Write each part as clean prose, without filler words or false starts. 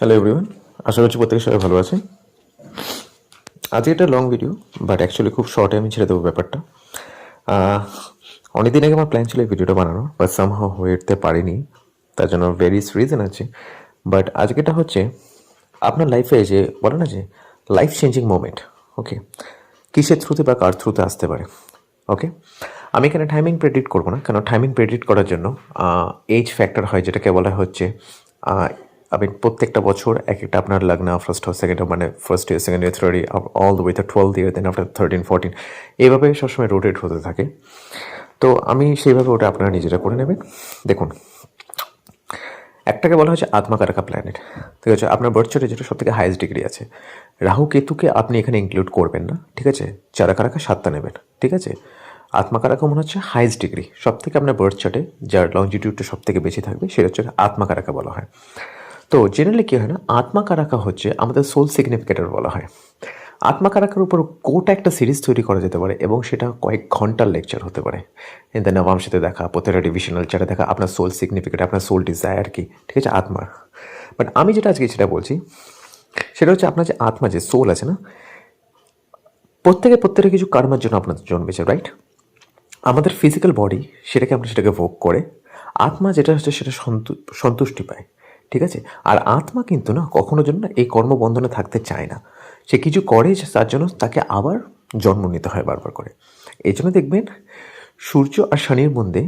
Hello everyone, আশা করছি প্রত্যেকে সবাই ভালো আছেন। আজকে একটা লং ভিডিও, বাট অ্যাকচুয়ালি খুব শর্টে আমি ছেড়ে দেবো ব্যাপারটা। আহ, অনেকদিন আগে আমার প্ল্যান ছিল এই ভিডিওটা বানানোর, বাট সামহাও হয়ে উঠতে পারিনি। তার জন্য ভেরিয়াস রিজন আছে। বাট আজকেটা হচ্ছে আপনার লাইফে যে বলে না যে লাইফ চেঞ্জিং মোমেন্ট, ওকে, কিসের থ্রুতে বা কার থ্রুতে আসতে পারে। ওকে, আমি এখানে টাইমিং প্রেডিক্ট করবো না, কারণ টাইমিং প্রেডিক্ট করার জন্য এজ ফ্যাক্টর হয়, যেটাকে বলা হচ্ছে আপনি প্রত্যেকটা বছর এক একটা আপনার লাগনা ফার্স্ট ইয়ার সেকেন্ড ইয়ার, মানে first year second year third year all the way the 12th year, then after 13 14 এইভাবে সবসময় রোটেট হতে থাকে। তো আমি সেইভাবে ওটা আপনারা নিজেরা করে নেবেন। দেখুন, একটাকে বলা হচ্ছে আত্মাকারকা প্ল্যানেট, ঠিক আছে। আপনার বার্থ চার্টে যেটা সব থেকে হাইয়েস্ট ডিগ্রি আছে, রাহু কেতুকে আপনি এখানে ইনক্লুড করবেন না, ঠিক আছে। চারাকারাকা 7টা নেবেন, ঠিক আছে। আত্মাকারাকা মনে হচ্ছে হাইয়েস্ট ডিগ্রি সব থেকে আপনার বার্থ চার্টে, যার লংজিটিউডটা সব থেকে বেশি থাকবে সেটা হচ্ছে আত্মাকারাকা বলা হয়। তো জেনারেলি কী হয় না, আত্মাকারাকা হচ্ছে আমাদের সোল সিগনিফিকেটর বলা হয়। আত্মাকারাকার উপর গোটা একটা সিরিজ তৈরি করা যেতে পারে, এবং সেটা কয়েক ঘন্টার লেকচার হতে পারে। ইন দ্য নবাংশতে দেখা, প্রত্যেকটা ডিভিশনাল চারে দেখা আপনার সোল সিগনিফিকেট, আপনার সোল ডিজায়ার কি, ঠিক আছে, আত্মার। বাট আমি যেটা আজকে সেটা বলছি, সেটা হচ্ছে আপনার যে আত্মা, যে সোল আছে না, প্রত্যেকের কিছু কর্মের জন্য আপনার জন্মেছে, রাইট। আমাদের ফিজিক্যাল বডি সেটাকে ভোগ করে, আত্মা যেটা হচ্ছে সেটা সন্তুষ্টি পায়, ঠিক আছে। আর আত্মা কিন্তু না কখনো জন্য না এই কর্মবন্ধনে থাকতে চায় না। সে কিছু করে তার জন্য তাকে আবার জন্ম নিতে হয় বারবার করে। এই জন্য দেখবেন সূর্য আর শনির মধ্যে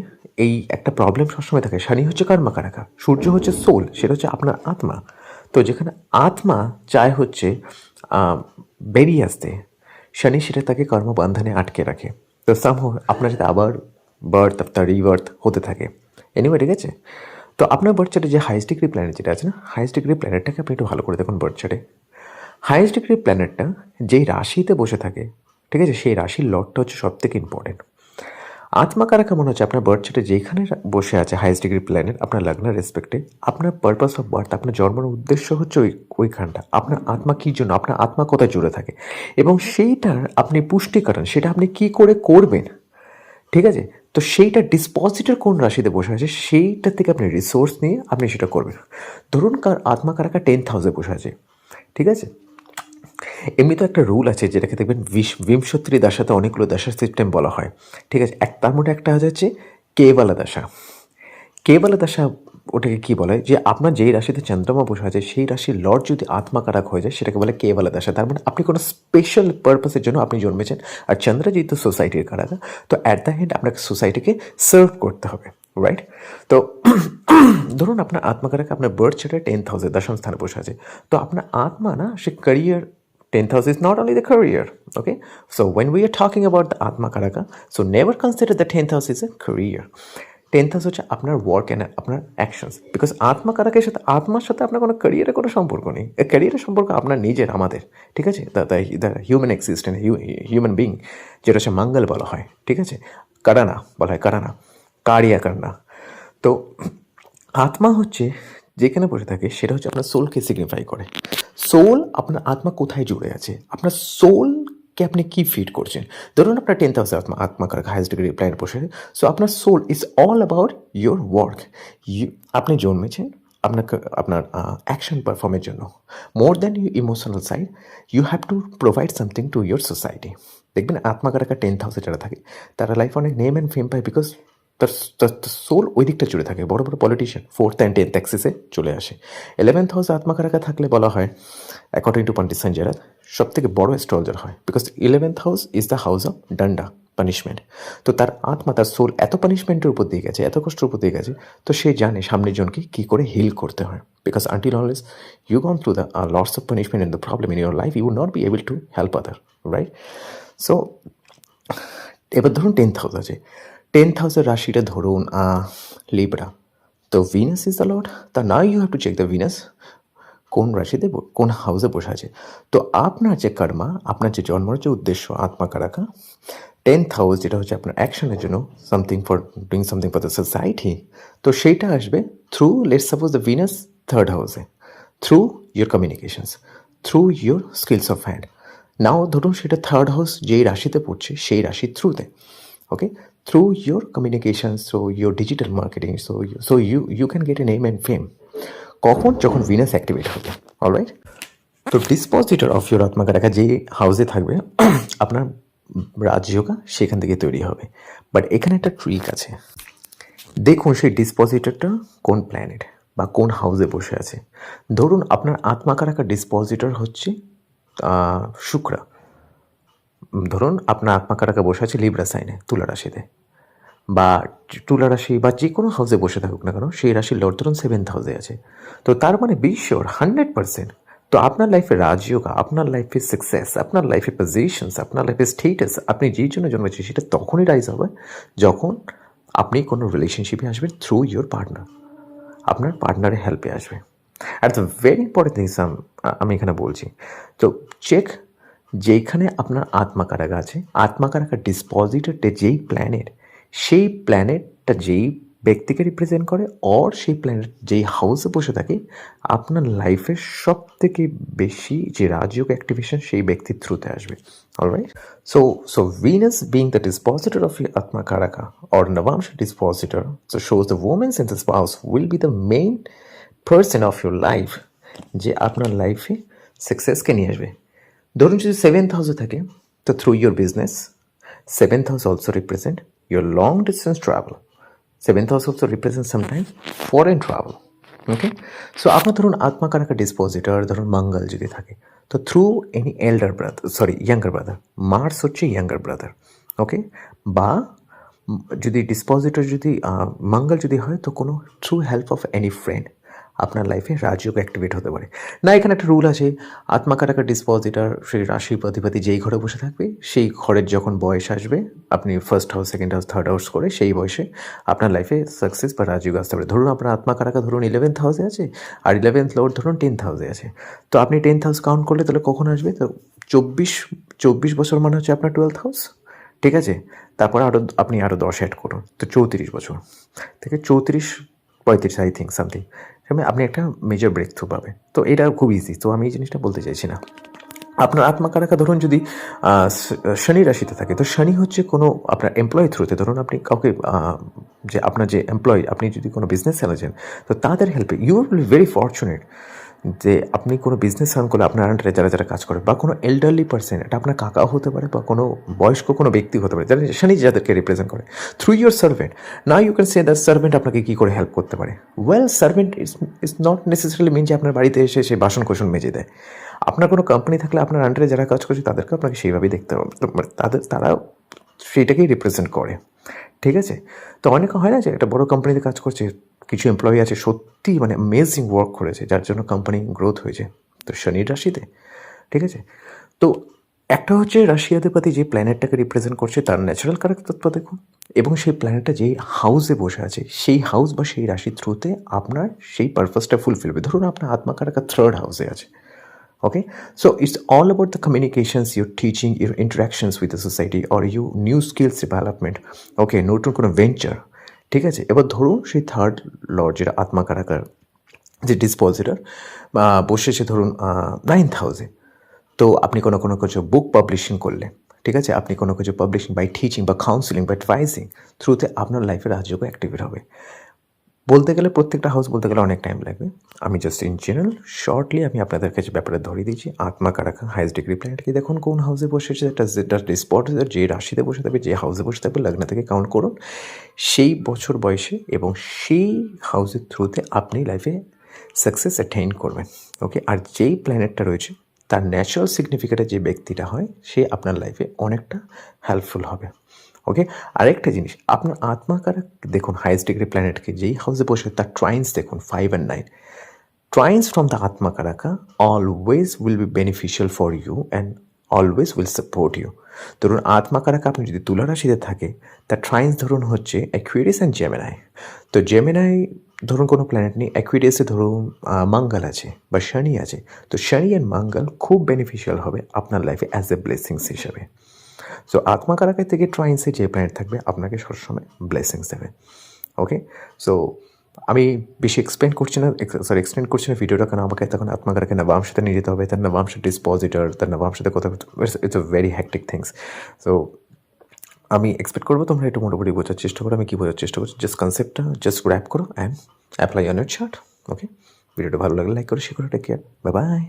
এই একটা প্রবলেম সবসময় থাকে। শনি হচ্ছে কর্মকারকা, সূর্য হচ্ছে সোল, সেটা হচ্ছে আপনার আত্মা। তো যেখানে আত্মা চায় হচ্ছে বেরিয়ে আসতে, শনি সেটা তাকে কর্মবন্ধনে আটকে রাখে। তো সামহাও আপনার সাথে আবার বার্থ আফটার রিবার্থ হতে থাকে। এনিওয়ে, ঠিক আছে। তো আপনার বার্থ চার্টে যে হাইয়েস্ট ডিগ্রি প্ল্যানেট যেটা আছে না, হাইয়েস্ট ডিগ্রি প্ল্যানেটটাকে আপনি একটু ভালো করে দেখুন। বার্থ চার্টে হাইয়েস্ট ডিগ্রি প্ল্যানেটটা যেই রাশিতে বসে থাকে, ঠিক আছে, সেই রাশির লর্ডটা হচ্ছে সব থেকে ইম্পর্টেন্ট। আত্মাকারা কেমন হচ্ছে আপনার বার্থ চার্টে যেখানে বসে আছে হাইয়েস্ট ডিগ্রি প্ল্যানেট আপনার লগ্নের রেসপেক্টে, আপনার পারপাস অফ বার্থ, আপনার জন্মের উদ্দেশ্য হচ্ছে ওইখানটা। আপনার আত্মা কী জন্য, আপনার আত্মা কোথায় জুড়ে থাকে, এবং সেইটার আপনি পুষ্টি করেন, সেটা আপনি কী করে করবেন, ঠিক আছে। তো সেইটা ডিসপোজিটের কোন রাশিতে বসে আছে, সেইটা থেকে আপনি রিসোর্স নিয়ে আপনি সেটা করবেন। ধরুন আত্মা কারাকা 10th হাউসে বসে আছে, ঠিক আছে। এমনি তো একটা রুল আছে, যেটাকে দেখবেন বিংশত্রী দশাতে অনেকগুলো দশা সিস্টেম বলা হয়, ঠিক আছে। তার মধ্যে একটা হচ্ছে কেবালা দশা। কেবালা দশা ওটাকে কী বলে, যে আপনার যেই রাশিতে চন্দ্রমা বসে আছে সেই রাশির লর্ড যদি আত্মাকারক হয়ে যায় সেটাকে বলে কেবালা দশা। তার মানে আপনি কোনো স্পেশাল পারপাসের জন্য আপনি জন্মেছেন, আর চন্দ্র যেহেতু সোসাইটির কারাকা, তো অ্যাট দ্য এন্ড আপনাকে সোসাইটিকে সার্ভ করতে হবে, রাইট। তো ধরুন আপনার আত্মাকারক আপনার বার্থ চার্টে 10th হাউসে দশম স্থানে বসে আছে। তো আপনার আত্মা না, সে career, 10th house is not only the career, okay. So when we are talking about the atma karaka, so never consider the 10th house is a career. 10th house হচ্ছে আপনার ওয়ার্ক অ্যান্ড আপনার actions, because আত্মা কারাকের সাথে, আত্মার সাথে আপনার কোনো ক্যারিয়ারের কোনো সম্পর্ক নেই। ক্যারিয়ারের সম্পর্ক আপনার নিজের, আমাদের, ঠিক আছে, the human existence, human being, যেটা হচ্ছে মঙ্গল বলা হয়, ঠিক আছে। কারানা বলা হয়, কারানা, কারিয়া কারনা। তো আত্মা হচ্ছে যেখানে বসে থাকে সেটা হচ্ছে আপনার সোলকে সিগনিফাই করে। সোল, আপনার আত্মা কোথায় জুড়ে আছে, আপনার সোলকে আপনি কি ফিড করছেন। ধরুন আপনার 10th হাউসে আত্মাকার হাইয়েস্ট ডিগ্রি প্ল্যানেট বসে, সো আপনার soul is all about your work. আপনি জন্মেছেন আপনার অ্যাকশন পারফর্মের জন্য। More than you emotional side, you have to provide something to your society. দেখবেন আত্মাকারাকা 10th হাউসে যারা থাকে তারা লাইফ অনেক নেম অ্যান্ড ফেম পায়, বিকজ তার সোল ওই দিকটা জুড়ে থাকে। বড় বড় পলিটিশিয়ান 4th and 10th অ্যাক্সিসে চলে আসে। 11th হাউসে আত্মাকারাকা থাকলে বলা হয়, অ্যাকর্ডিং টু পণ্ডিত সঞ্জয় রাত, সব থেকে বড় অ্যাস্ট্রোলজার হয়, because 11th house is the house of ডান্ডা, পানিশমেন্ট। তো তার আত্মা, তার সোল এত পানিশমেন্টের উপর দিয়ে গেছে, এত কষ্টের উপর দিয়ে গেছে, তো সে জানে সামনের জনকে কী করে হিল করতে হয়। Because until unless you gone through the lots of punishment in the problem in your life, you would not be able to help other, right. So এবার ধরুন 10th হাউস আছে, 10th হাউসের রাশিটা ধরুন লিব্রা। তো Venus is the lord. তা now you have to check the Venus কোন রাশিতে কোন হাউসে বসে আছে। তো আপনার যে কর্মা, আপনার যে জন্মের যে উদ্দেশ্য আত্মা কারাকা, 10th হাউস যেটা হচ্ছে আপনার অ্যাকশনের জন্য, something for doing something for the society, তো সেইটা আসবে through, let's suppose the Venus 3rd হাউসে, through your communications, through your skills of hand. Now ধরুন সেটা 3rd হাউস যেই রাশিতে পড়ছে সেই রাশির থ্রুতে, okay, through your communications, through your digital marketing, so you can get a name and fame. কখন? যখন ভিনাস অ্যাক্টিভেট হবে। অলরাইট? তো ডিসপোজিটর অফ ইউর আত্মাকারাকা যে হাউসে থাকবে আপনার রাজযোগা সেখান থেকে তৈরি হবে। বাট এখানে একটা ট্রিক আছে। দেখুন সেই ডিসপোজিটরটা কোন প্ল্যানেট বা কোন হাউসে বসে আছে। ধরুন আপনার আত্মাকারাকা ডিসপোজিটর হচ্ছে শুক্র। ধরুন আপনার আত্মাকারাকা বসে আছে লিব্রা সাইনে, তুলা রাশিতে, বা তুলা রাশি বা যে কোনো হাউসে বসে থাকুক না কেন, সেই রাশির লর্ড ধরুন 7th হাউসে আছে। তো তার মানে বি শিওর 100%, তো আপনার লাইফে রাজযোগা, আপনার লাইফে সাকসেস, আপনার লাইফে পজিশনস, আপনার লাইফে স্টেটাস, আপনি যেই জন্য জন্মেছেন সেটা তখনই রাইজ হবে যখন আপনি কোনো রিলেশনশিপে আসবেন থ্রু ইয়োর পার্টনার, আপনার পার্টনারের হেল্পে আসবে। At the very important things আমি এখানে বলছি। তো চেক যেইখানে আপনার আত্মাকারাকা আছে, আত্মাকারাকা ডিসপোজিটরটা যেই প্ল্যানেট, সেই প্ল্যানেটটা যেই ব্যক্তিকে রিপ্রেজেন্ট করে, অর সেই প্ল্যানেট যেই হাউসে বসে থাকে, আপনার লাইফের সব থেকে বেশি যে রাজযোগ অ্যাক্টিভেশন সেই ব্যক্তির থ্রুতে আসবে। Alright? So Venus being the dispositor of your Atmakaraka or Navamsha dispositor, so shows the woman in this house will be the main person of your life যে আপনার লাইফে সাকসেসকে নিয়ে আসবে। ধরুন যদি 7th হাউসে থাকে, তো through your business, 7th house also represent your long distance travel, 7th house also represent sometimes foreign travel. Okay, so আপনার ধরুন আত্মাকারাকা ডিসপোজিটর ধরুন মঙ্গল যদি থাকে, তো through any elder brother, sorry younger brother, Mars হচ্ছে ইয়াঙ্গার ব্রাদার। ওকে, বা যদি ডিসপোজিটর যদি মঙ্গল যদি হয়, তো কোনো through help of any friend আপনার লাইফে রাজযোগ অ্যাক্টিভেট হতে পারে। না, এখানে একটা রুল আছে, আত্মাকারাকা ডিসপোজিটর সেই রাশির অধিপতি যেই ঘরে বসে থাকবে, সেই ঘরের যখন বয়স আসবে, আপনি first house, second house, third house করে সেই বয়সে আপনার লাইফে সাকসেস বা রাজযোগ আসতে পারে। ধরুন আপনার আত্মাকারাকা ধরুন 11th হাউসে আছে, আর 11th লর্ড ধরুন 10th হাউসে আছে। তো আপনি 10th হাউস কাউন্ট করলে তাহলে কখন আসবে? তো 24 বছর মানে হচ্ছে আপনার 12th হাউস, ঠিক আছে? তারপরে আপনি আরও 10 অ্যাড করুন, তো 34 বছর থেকে 35 আই থিঙ্ক সামথিং, আপনি একটা মেজর ব্রেক থ্রু পাবে। তো এটা খুব ইজি, তো আমি এই জিনিসটা বলতে চাইছি না। আপনার আত্মাকারাকা ধরুন যদি শনি রাশিতে থাকে, তো শনি হচ্ছে কোনো আপনার এমপ্লয় থ্রুতে, ধরুন আপনি কাউকে যে আপনার যে এমপ্লয়, আপনি যদি কোনো বিজনেস চালাচ্ছেন, তো তাদের হেল্পে you will be very fortunate যে আপনি কোনো বিজনেস রান করলে আপনার আন্ডারে যারা যারা কাজ করে, বা কোনো এল্ডারলি পার্সন, এটা আপনার কাকাও হতে পারে বা কোনো বয়স্ক কোনো ব্যক্তি হতে পারে, যারা শনি যাদেরকে রিপ্রেজেন্ট করে, through your servant. Now you can say that servant আপনাকে কী করে হেল্প করতে পারে। Well, servant is not necessarily mean যে আপনার বাড়িতে এসে সে বাসন কোসন মেজে দেয়। আপনার কোনো কোম্পানি থাকলে আপনার আন্ডারে যারা কাজ করছে তাদেরকে আপনাকে সেইভাবেই দেখতে হবে, তারা সেইটাকেই রিপ্রেজেন্ট করে, ঠিক আছে? তো অনেকে হয় না যে একটা বড় কোম্পানিতে কাজ করছে, কিছু এমপ্লয়ি আছে সত্যি মানে অ্যামেজিং ওয়ার্ক করেছে, যার জন্য কোম্পানি গ্রোথ হয়েছে, তো শনির রাশিতে, ঠিক আছে? তো একটা হচ্ছে রাশিয়াধিপতি যে প্ল্যানেটটাকে রিপ্রেজেন্ট করছে তার ন্যাচারাল কারেক্টত্ব দেখুন, এবং সেই প্ল্যানেটটা যেই হাউসে বসে আছে সেই হাউস বা সেই রাশির থ্রুতে আপনার সেই পারপাসটা ফুলফিল হবে। ধরুন আপনার আত্মাকারাকা 3rd হাউসে আছে। Okay, so it's all about the communications, your teaching, your interactions with the society, or you new skills development. Okay, নতুন কোনো ভেঞ্চার, ঠিক আছে? এবার ধরুন সেই 3rd লর্ড যেটা আত্মাকারাকার যে ডিসপোজিটর বসেছে ধরুন 9th হাউসে, তো আপনি কোনো কিছু বুক পাবলিশিং করলে, ঠিক আছে, আপনি কোনো কিছু পাবলিশিং বাই টিচিং বা কাউন্সিলিং বা অ্যাডভাইসিং থ্রুতে আপনার লাইফে রাজযোগ অ্যাক্টিভেট হবে। বলতে গেলে প্রত্যেকটা হাউস বলতে গেলে অনেক টাইম লাগবে, আমি জাস্ট ইন জেনারেল শর্টলি আমি আপনাদের কাছে ব্যাপারে ধরিয়ে দিয়েছি। আত্মাকারাকা হাইস্ট ডিগ্রি প্ল্যানেটকে দেখুন কোন হাউসে বসেছে, যেটা ডিসপোজিটর যে রাশিতে বসে থাকবে, যে হাউসে বসে থাকবে, লগ্ন থেকে কাউন্ট করুন সেই বছর বয়সে, এবং সেই হাউসের থ্রুতে আপনি লাইফে সাকসেস অ্যাটেইন করবেন। ওকে, আর যেই প্ল্যানেটটা রয়েছে তার ন্যাচারাল সিগনিফিকেন্টে যে ব্যক্তিটা হয়, সে আপনার লাইফে অনেকটা হেল্পফুল হবে। ওকে, আরেকটা জিনিস, আপনার আত্মাকারাক দেখুন হাইস্ট ডিগ্রি প্ল্যানেটকে যেই হাউসে বসে তার ট্রাইন্স দেখুন 5 and 9। Trines from the atmakaraka always will be beneficial for you and always will support you. ধরুন আত্মাকারাকা আপনি যদি তুলা রাশিতে থাকে, তার ট্রাইন্স ধরুন হচ্ছে অ্যাকুয়ারিয়াস অ্যান্ড জেমিনাই। তো জেমিনাই ধরুন কোনো প্ল্যানেট নেই, অ্যাকুয়ারিয়াসে ধরুন মঙ্গল আছে বা শনি আছে, তো শনি অ্যান্ড মঙ্গল খুব বেনিফিশিয়াল হবে আপনার লাইফে অ্যাজ এ ব্লেসিংস হিসাবে। সো আত্মাকারাকা থেকে ট্রাইন্সে যে প্ল্যানেট থাকবে আপনাকে সবসময় ব্লেসিংস দেবে। ওকে, সো আমি বেশি এক্সপ্লেন করছি না ভিডিওটা, কারণ আমাকে তখন আত্মাকারাকে নবাংশতে নিয়ে যেতে হবে, তার নবাংশ ডিসপোজিটর, তার নবাংশতে কথা, it's a very hectic things. So আমি এক্সপেক্ট করবো তোমরা একটু মোটামুটি বোঝার চেষ্টা করো। আমি কী বোঝার চেষ্টা করছি, জাস্ট কনসেপ্টটা জাস্ট র্যাপ করো and apply on your chart. Okay, ভিডিওটা ভালো লাগলে লাইক করে শেয়ার করে, টেক কেয়ার, বাই বাই।